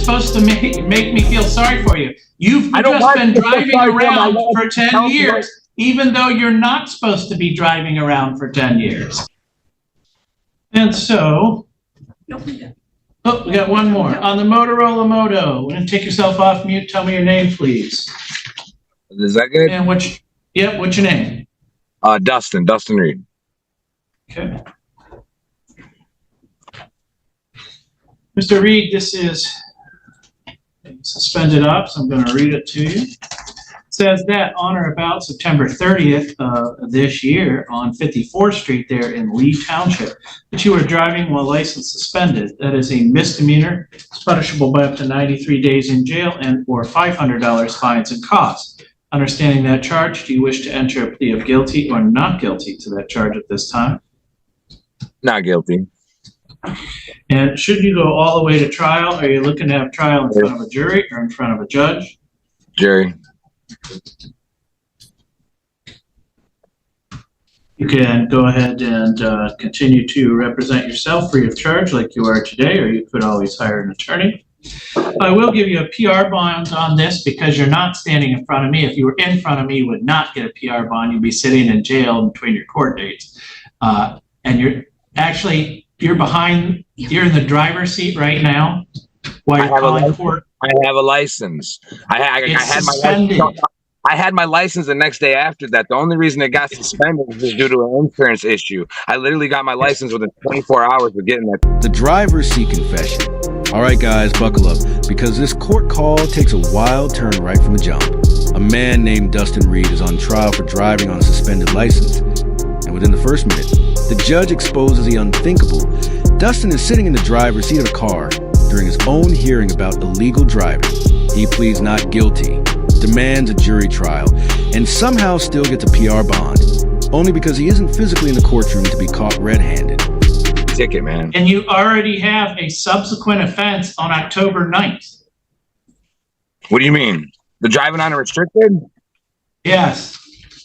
supposed to make me feel sorry for you. You've just been driving around for 10 years, even though you're not supposed to be driving around for 10 years. And so, oh, we got one more. On the Motorola Moto, and take yourself off mute. Tell me your name, please. Is that good? And what's your name? Dustin Reed. Okay. Mr. Reed, this is suspended ops. I'm going to read it to you. It says that on or about September 30th of this year on 54th Street there in Lee Township, that you were driving while license suspended. That is a misdemeanor. It's punishable by up to 93 days in jail and or $500 fines and costs. Understanding that charge, do you wish to enter a plea of guilty or not guilty to that charge at this time? Not guilty. And should you go all the way to trial, are you looking to have trial in front of a jury or in front of a judge? Jury. You can go ahead and continue to represent yourself free of charge like you are today, or you could always hire an attorney. I will give you a PR bond on this because you're not standing in front of me. If you were in front of me, you would not get a PR bond. You'd be sitting in jail between your court dates. And you're in the driver's seat right now while you're calling court. I have a license. I had my license the next day after that. The only reason it got suspended was due to an insurance issue. I literally got my license within 24 hours of getting that. The driver's seat confession. All right, guys, buckle up, because this court call takes a wild turn right from the jump. A man named Dustin Reed is on trial for driving on a suspended license. And within the first minute, the judge exposes the unthinkable. Dustin is sitting in the driver's seat of a car during his own hearing about illegal driving. He pleads not guilty, demands a jury trial, and somehow still gets a PR bond, only because he isn't physically in the courtroom to be caught red-handed. Ticket, man. And you already have a subsequent offense on October 9th. What do you mean? The driving on a restricted? Yes.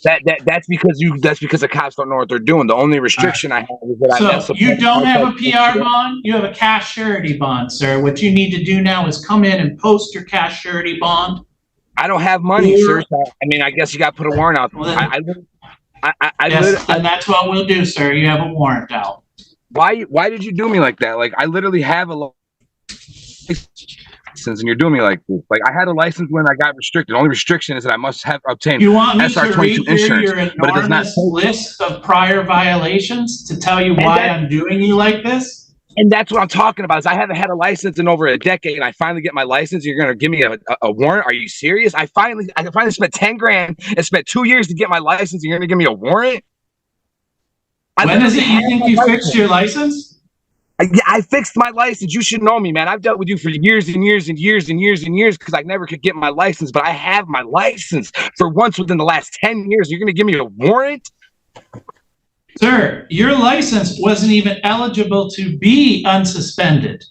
That's because the cops don't know what they're doing. The only restriction I have is that I mess up. You don't have a PR bond, you have a cash surety bond, sir. What you need to do now is come in and post your cash surety bond. I don't have money, sir. I mean, I guess you got to put a warrant out. Well, then that's what we'll do, sir. You have a warrant out. Why did you do me like that? Like, I literally have a license and you're doing me like this. Like, I had a license when I got restricted. The only restriction is that I must have obtained SR22 insurance. Your enormous list of prior violations to tell you why I'm doing you like this? And that's what I'm talking about. Is I haven't had a license in over a decade, and I finally get my license. You're gonna give me a warrant? Are you serious? I finally spent 10 grand and spent 2 years to get my license. And you're gonna give me a warrant? When is it you think you fixed your license? I fixed my license. You should know me, man. I've dealt with you for years and years and years and years and years because I never could get my license, but I have my license for once within the last 10 years. You're going to give me a warrant? Sir, your license wasn't even eligible to be unsuspended.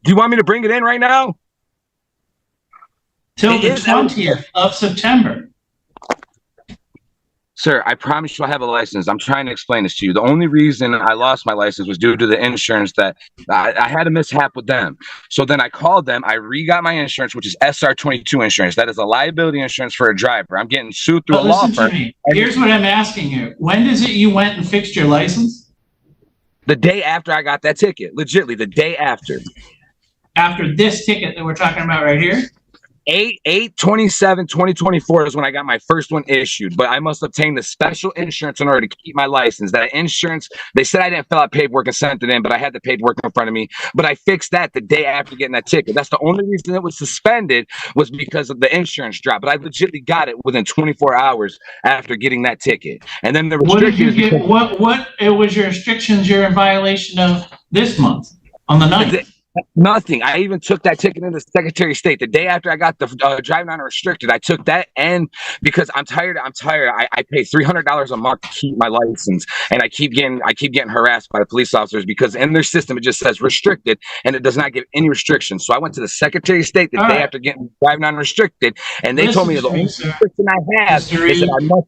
Do you want me to bring it in right now? Till the 20th of September. Sir, I promise you I have a license. I'm trying to explain this to you. The only reason I lost my license was due to the insurance that I had a mishap with them. So then I called them. I re-got my insurance, which is SR22 insurance. That is a liability insurance for a driver. I'm getting sued through a law firm. Here's what I'm asking you. When is it you went and fixed your license? The day after I got that ticket. Legitimately, the day after. After this ticket that we're talking about right here? 8/27/2024 is when I got my first one issued, but I must obtain the special insurance in order to keep my license. That insurance, they said I didn't fill out paperwork and sent it in, but I had the paperwork in front of me. But I fixed that the day after getting that ticket. That's the only reason it was suspended was because of the insurance drop. But I legitimately got it within 24 hours after getting that ticket. And then the restrictions. What did you get? What it was your restrictions you're in violation of this month on the 9th? Nothing. I even took that ticket into the Secretary of State the day after I got the driving on restricted. I took that, and because I'm tired. I pay $300 a month to keep my license, and I keep getting harassed by the police officers because in their system it just says restricted, and it does not give any restrictions. So I went to the Secretary of State the day after getting driving on restricted, and they told me the only restriction I have is that I must.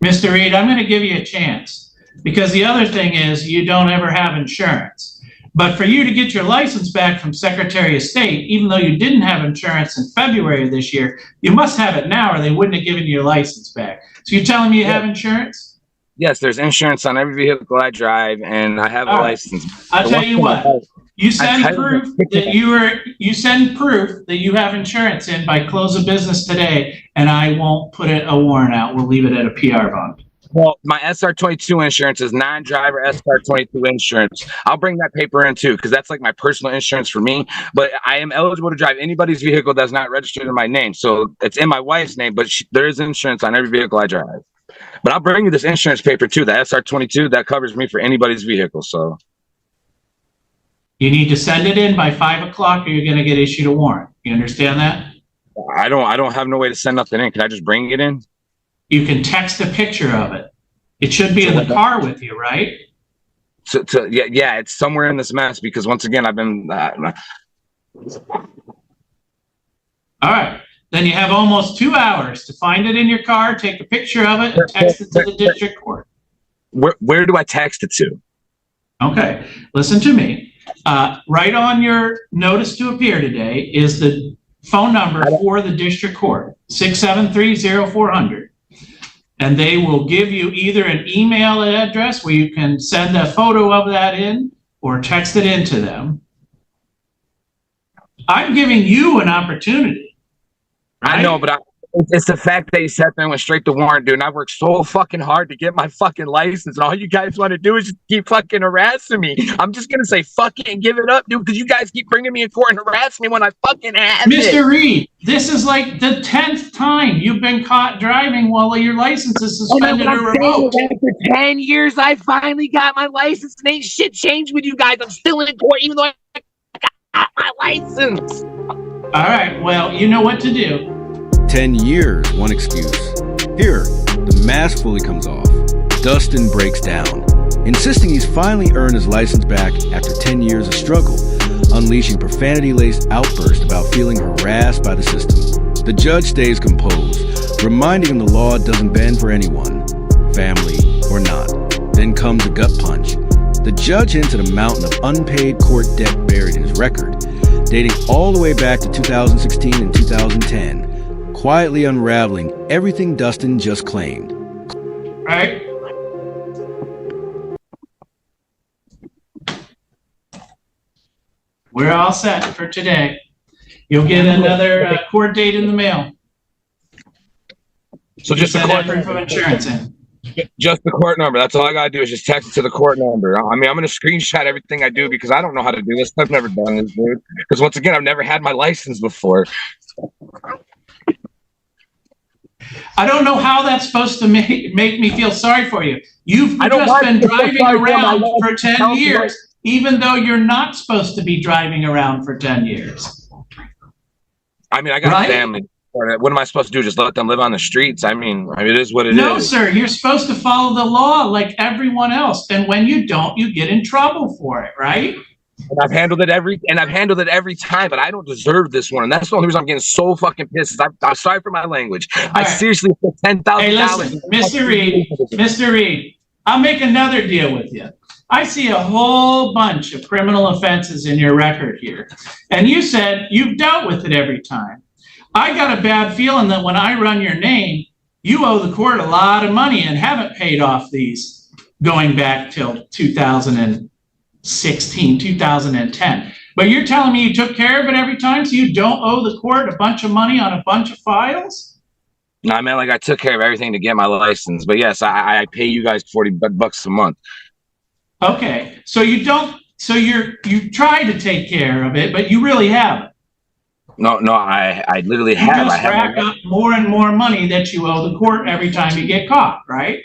Mr. Reed, I'm going to give you a chance because the other thing is you don't ever have insurance. But for you to get your license back from Secretary of State, even though you didn't have insurance in February of this year, you must have it now or they wouldn't have given you your license back. So you're telling me you have insurance? Yes, there's insurance on every vehicle I drive, and I have a license. I'll tell you what. You send proof that you send proof that you have insurance in by close of business today, and I won't put a warrant out. We'll leave it at a PR bond. Well, my SR22 insurance is non-driver SR22 insurance. I'll bring that paper in too, because that's like my personal insurance for me. But I am eligible to drive anybody's vehicle that's not registered in my name. So it's in my wife's name, but there is insurance on every vehicle I drive. But I'll bring you this insurance paper too, the SR22, that covers me for anybody's vehicle. So you need to send it in by 5 o'clock or you're going to get issued a warrant. You understand that? I don't have no way to send nothing in. Can I just bring it in? You can text a picture of it. It should be in the car with you, right? Yeah, it's somewhere in this mess because once again, I've been. All right. Then you have almost 2 hours to find it in your car, take a picture of it, and text it to the district court. Where do I text it to? Okay. Listen to me. Right on your notice to appear today is the phone number for the district court, 673-0400. And they will give you either an email address where you can send a photo of that in or text it into them. I'm giving you an opportunity. Right? I know, but it's the fact that you sat there and went straight to warrant, dude. And I worked so fucking hard to get my fucking license, and all you guys want to do is just keep fucking harassing me. I'm just gonna say fuck it and give it up, dude, because you guys keep bringing me in court and harassing me when I fucking have it. Mr. Reed, this is like the 10th time you've been caught driving while your license is suspended or revoked. After 10 years, I finally got my license, and ain't shit changed with you guys. I'm still in court, even though I got my license. All right, well, you know what to do. 10 years, one excuse. Here, the mask fully comes off. Dustin breaks down, insisting he's finally earned his license back after 10 years of struggle, unleashing profanity-laced outbursts about feeling harassed by the system. The judge stays composed, reminding him the law doesn't bend for anyone, family or not. Then comes a gut punch. The judge hints at a mountain of unpaid court debt buried in his record, dating all the way back to 2016 and 2010. Quietly unraveling everything Dustin just claimed. Right? We're all set for today. You'll get another court date in the mail. So just send that proof of insurance in. Just the court number. That's all I gotta do is just text it to the court number. I mean, I'm gonna screenshot everything I do because I don't know how to do this. I've never done this, dude. Because once again, I've never had my license before. I don't know how that's supposed to make me feel sorry for you. You've just been driving around for 10 years, even though you're not supposed to be driving around for 10 years. I mean, I got a family. What am I supposed to do? Just let them live on the streets? I mean it is what it is. No, sir. You're supposed to follow the law like everyone else. And when you don't, you get in trouble for it, right? And I've handled it every time, but I don't deserve this one. And that's the only reason I'm getting so fucking pissed. I'm sorry for my language. I seriously put $10,000. Hey, listen, Mr. Reed, I'll make another deal with you. I see a whole bunch of criminal offenses in your record here. And you said you've dealt with it every time. I got a bad feeling that when I run your name, you owe the court a lot of money and haven't paid off these going back till 2016, 2010. But you're telling me you took care of it every time, so you don't owe the court a bunch of money on a bunch of files? No, I mean, like I took care of everything to get my license. But yes, I pay you guys $40 a month. Okay, so you try to take care of it, but you really haven't. No, I literally have. You just rack up more and more money that you owe the court every time you get caught, right?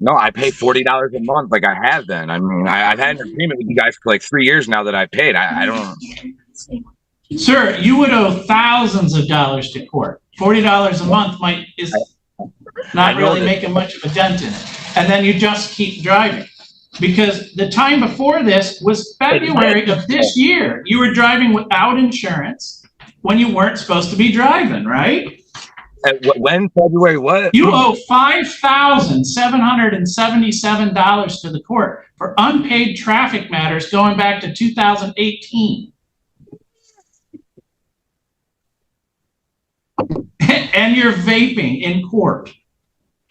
No, I pay $40 a month like I have been. I mean, I've had an agreement with you guys for like 3 years now that I paid. I don't. Sir, you would owe thousands of dollars to court. $40 a month is not really making much of a dent in it. And then you just keep driving. Because the time before this was February of this year. You were driving without insurance when you weren't supposed to be driving, right? When? February what? You owe $5,777 to the court for unpaid traffic matters going back to 2018. And you're vaping in court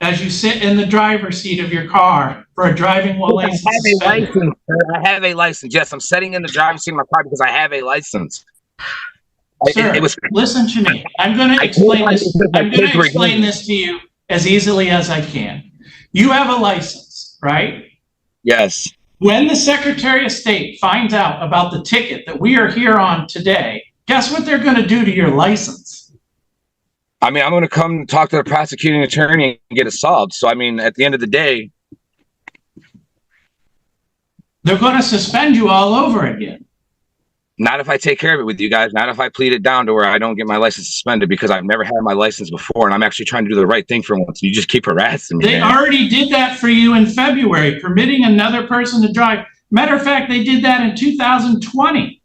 as you sit in the driver's seat of your car for a driving while license suspended. I have a license. Yes, I'm sitting in the driver's seat of my car because I have a license. Sir, listen to me. I'm going to explain this. I'm going to explain this to you as easily as I can. You have a license, right? Yes. When the Secretary of State finds out about the ticket that we are here on today, guess what they're going to do to your license? I mean, I'm going to come talk to the prosecuting attorney and get it solved. So, I mean, at the end of the day, they're going to suspend you all over again. Not if I take care of it with you guys. Not if I plead it down to where I don't get my license suspended, because I've never had my license before, and I'm actually trying to do the right thing for once. You just keep harassing me. They already did that for you in February, permitting another person to drive. Matter of fact, they did that in 2020,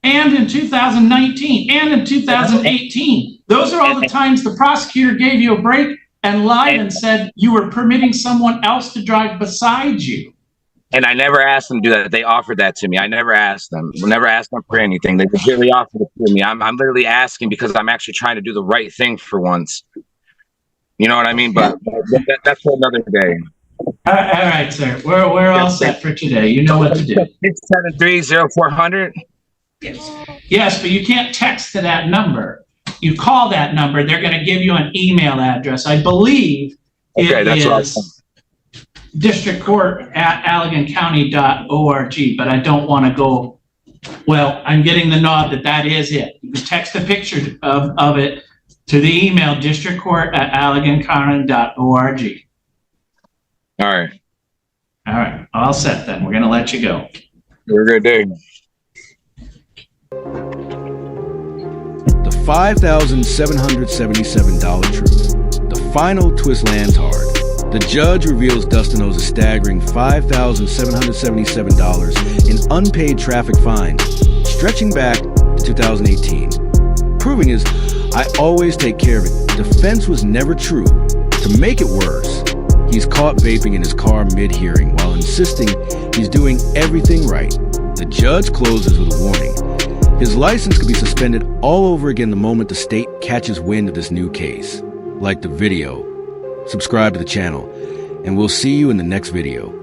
and in 2019, and in 2018. Those are all the times the prosecutor gave you a break and lied and said you were permitting someone else to drive besides you. And I never asked them to do that. They offered that to me. I never asked them. Never asked them for anything. They literally offered it to me. I'm literally asking because I'm actually trying to do the right thing for once. You know what I mean? But that's for another day. All right, sir. We're all set for today. You know what to do. 673-0400? Yes, but you can't text to that number. You call that number. They're going to give you an email address. I believe it is districtcourt@AlleganCounty.org, but I don't want to go. Well, I'm getting the nod that is it. You can text a picture of it to the email districtcourt@AlleganCounty.org. All right. All right. All set then. We're going to let you go. Have a good day. The $5,777 truth. The final twist lands hard. The judge reveals Dustin owes a staggering $5,777 in unpaid traffic fines, stretching back to 2018. Proving his "I always take care of it" defense was never true. To make it worse, he's caught vaping in his car mid-hearing while insisting he's doing everything right. The judge closes with a warning. His license could be suspended all over again the moment the state catches wind of this new case. Like the video, subscribe to the channel, and we'll see you in the next video.